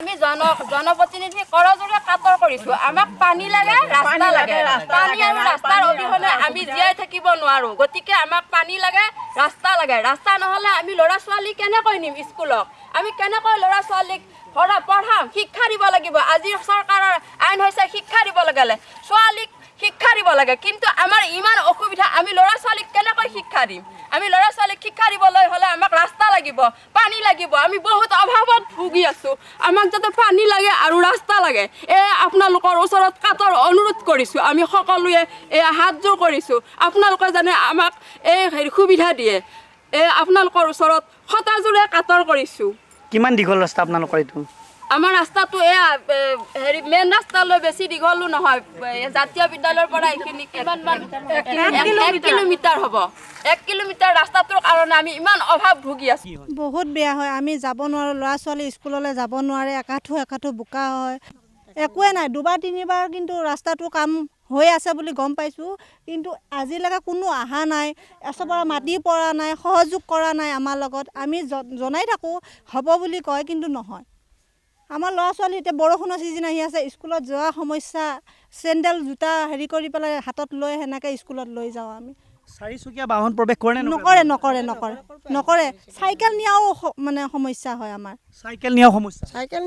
আমি জনপ্ৰতিনিধি কৰজোৰে কাটৰ কৰিছো আমাক পানী লাগে ৰাস্তা লাগে পানী আৰু ৰাস্তাৰ অবিহনে আমি জীয়াই থাকিব নোৱাৰো গতিকে আমাক পানী লাগে ৰাস্তা নহলে আমি ল'ৰা ছোৱালী কেনেকৈ নিম স্কুলক আমি কেনেকৈ ল'ৰা ছোৱালীক পঢ়াম শিক্ষা দিব লাগিব আজি চৰকাৰৰ আইন হৈছে শিক্ষা দিব লাগে ছোৱালীক শিক্ষা দিব লাগে কিন্তু আমাৰ ইমান অসুবিধা আমি ল'ৰা ছোৱালীক কেনেকৈ শিক্ষা দিম আমি ল'ৰা ছোৱালীক শিক্ষা দিবলৈ হলে আমাক ৰাস্তা লাগিব পানী লাগিব আমি বহুত অভাৱত ভুগি আছো আমাক যাতে পানী লাগে আৰু ৰাস্তা লাগে আপোনালোকৰ ওচৰত কাটৰ অনুৰোধ কৰিছো আমি সকলোৱে হাতজোৰ কৰিছো আপোনালোকে জানে আমাক সুবিধা দিয়ে আপোনালোকৰ ওচৰত হতাজোৰে কাটৰ কৰিছো কিমান দীঘল ৰাস্তা আপোনালোকৰ এইটো আমাৰ ৰাস্তাটো মেইন ৰাস্তালৈ বেছি দীঘলো নহয় জাতীয় বিদ্যালয়ৰ পৰা এইখিনি কিমানমান 1 কিলোমিটাৰ হ'ব 1 কিলোমিটাৰ ৰাস্তাটোৰ কাৰণে আমি ইমান অভাৱ ভুগি আছো বহুত বেয়া হয় আমি যাব নোৱাৰো ল'ৰা ছোৱালী স্কুললৈ যাব নোৱাৰে একাঠো বোকা হয় একোৱে নাই দুবাৰ তিনিবাৰ কিন্তু ৰাস্তাটো কাম হৈ আছে বুলি গম পাইছোঁ কিন্তু আজিলৈকে কোনো অহা নাই এচপৰা মাটি পৰা নাই সহযোগ কৰা নাই আমাৰ লগত আমি জনাই থাকোঁ হ'ব বুলি কয় কিন্তু নহয় আমাৰ ল'ৰা ছোৱালী এতিয়া বৰষুণৰ ছিজন আহি আছে স্কুলত যোৱা সমস্যা চেণ্ডেল জোতা কৰি পেলাই হাতত লৈ সেনেকৈ স্কুলত লৈ যাওঁ আমি চাৰিচকীয়া বাহন প্ৰৱেশ কৰে নকৰে চাইকেল নিয়াও মানে সমস্যা হয় আমাৰ চাইকেল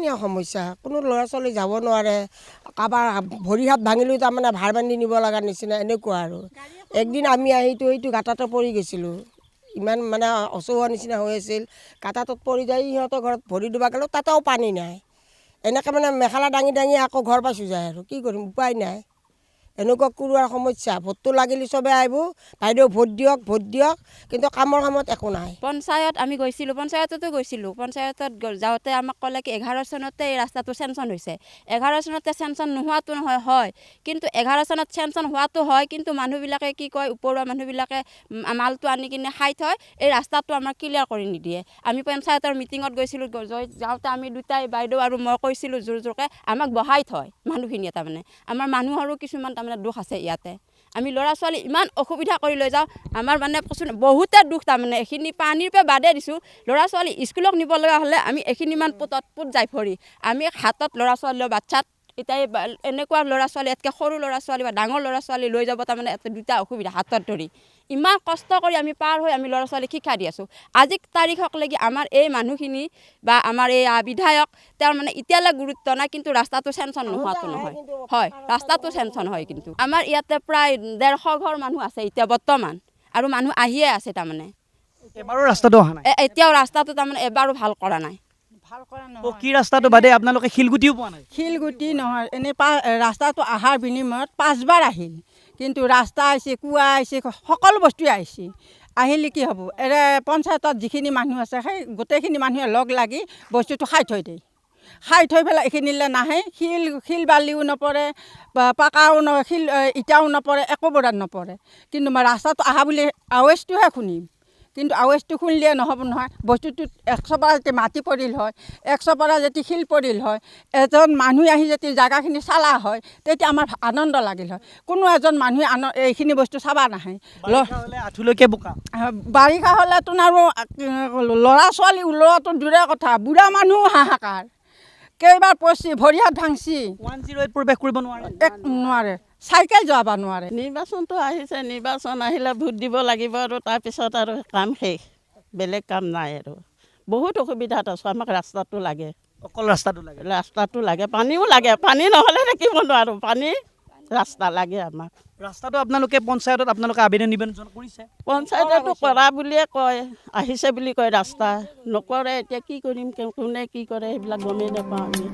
নিয়া সমস্যা কোনো ল'ৰা ছোৱালী যাব নোৱাৰে কাৰোবাৰ ভৰি হাত ভাঙিলেও তাৰমানে ভাৰ বান্ধি নিব লগা নিচিনা এনেকুৱা আৰু একদিন আমি এইটো গাঁতাতে পৰি গৈছিলোঁ ইমান মানে অচুখৰ নিচিনা হৈ আছিল গাঁতাটোত পৰি যায় সিহঁতৰ ঘৰত ভৰি দুবা গ'লেও তাতেও পানী নাই এনেকৈ মানে মেখেলা দাঙি আকৌ ঘৰ পাইছোঁ যায় আৰু কি কৰিম উপায় নাই এনেকুৱা কৰোৱাৰ সমস্যা ভোটটো লাগিলে চবে আহিব বাইদেউ ভোট দিয়ক কিন্তু কামৰ কামত একো নাই পঞ্চায়ত আমি পঞ্চায়ততো গৈছিলোঁ পঞ্চায়তত যাওঁতে আমাক ক'লে কি 11 চনতে এই ৰাস্তাটো চেংচন হৈছে 11 চনতে চেংচন নোহোৱাটো নহয় হয় কিন্তু 11 চনত চেংচন হোৱাটো হয় কিন্তু মানুহবিলাকে কি কয় ওপৰুৱা মানুহবিলাকে মালটো আনি কিনে খাই থয় এই ৰাস্তাটো আমাৰ ক্লিয়াৰ কৰি নিদিয়ে আমি পঞ্চায়তৰ মিটিঙত গৈছিলোঁ যাওঁতে আমি দুটাই বাইদেউ আৰু মই কৈছিলোঁ জোৰকৈ আমাক বহাই থয় মানুহখিনিয়ে তাৰমানে আমাৰ মানুহৰো কিছুমান তাৰমানে দুখ আছে ইয়াতে আমি ল'ৰা ছোৱালী ইমান অসুবিধা কৰি লৈ যাওঁ আমাৰ মানে বহুতে দুখ তাৰমানে এইখিনি পানীৰ পৰা বাদে দিছোঁ ল'ৰা ছোৱালী স্কুলক নিব লগা হ'লে আমি এইখিনিমান পুত যাই ফৰি আমি হাতত ল'ৰা ছোৱালী বাচ্ছাত এতিয়া এনেকুৱা ল'ৰা ছোৱালী ইয়াতকৈ সৰু ল'ৰা ছোৱালী বা ডাঙৰ ল'ৰা ছোৱালী লৈ যাব তাৰমানে দুটা অসুবিধা হাতত ধৰি ইমান কষ্ট কৰি আমি পাৰ হৈ আমি ল'ৰা ছোৱালীক শিক্ষা দি আছোঁ আজি তাৰিখলৈকে আমাৰ এই মানুহখিনি বা আমাৰ এই বিধায়ক তেওঁৰ মানে এতিয়ালৈ গুৰুত্ব নাই কিন্তু ৰাস্তাটো চেংচন নোহোৱাটো নহয় হয় ৰাস্তাটো চেংচন হয় কিন্তু আমাৰ ইয়াতে প্ৰায় 150 ঘৰ মানুহ আছে এতিয়া বৰ্তমান আৰু মানুহ আহিয়ে আছে তাৰমানে এবাৰো ৰাস্তাটো অহা নাই এতিয়াও ৰাস্তাটো তাৰমানে এবাৰো ভাল কৰা নাই কি ৰাস্তাটো বাদে আপোনালোকে শিলগুটিও পোৱা নাই শিলগুটি নহয় এনেই ৰাস্তাটো অহাৰ বিনিময়ত 5 বাৰ আহিল কিন্তু ৰাস্তা আহিছে কুঁৱা আহিছে সকলো বস্তুৱে আহিলে কি হ'ব পঞ্চায়তত যিখিনি মানুহ আছে সেই গোটেইখিনি মানুহে লগ লাগি বস্তুটো খাই থৈ দিয়ে খাই থৈ পেলাই এইখিনিলৈ নাহে শিল বালিও নপৰে বা পাকাও শিল ইটাও নপৰে একো বৰাত নপৰে কিন্তু ৰাস্তাটো অহা বুলি আৱাজটোহে শুনিম কিন্তু আৱাজটো শুনিলে নহ'ব নহয় বস্তুটোত 100 পৰা যদি মাটি পৰিল হয় 100 পৰা যদি শিল পৰিল হয় এজন মানুহ আহি যদি জেগাখিনি চালা হয় তেতিয়া আমাৰ আনন্দ লাগিল হয় কোনো এজন মানুহে এইখিনি বস্তু চাব নাহে আঁঠুলৈকে বোকা বাৰিষা হ'লেতো আৰু ল'ৰা ছোৱালী ওলোৱাটো দূৰে কথা বুঢ়া মানুহ হাহাকাৰ কেইবাৰ পৰছি ভৰি হাত ভাঙছি 108 প্ৰৱেশ কৰিব নোৱাৰে চাইকেল যাব নোৱাৰে নিৰ্বাচনটো আহিছে নিৰ্বাচন আহিলে ভোট দিব লাগিব আৰু তাৰপিছত আৰু কাম শেষ বেলেগ কাম নাই আৰু বহুত অসুবিধাত আছোঁ আমাক ৰাস্তাটো লাগে অকল ৰাস্তাটো লাগে পানীও লাগে পানী নহ'লে থাকিব নোৱাৰোঁ ৰাস্তা লাগে আমাক ৰাস্তাটো আপোনালোকে পঞ্চায়তত আপোনালোকে আবেদন কৰিছে পঞ্চায়ততো কৰা বুলিয়ে কয় আহিছে বুলি কয় ৰাস্তা নকৰে এতিয়া কি কৰিম কোনে কি কৰে সেইবিলাক গমেই নাপাওঁ আমি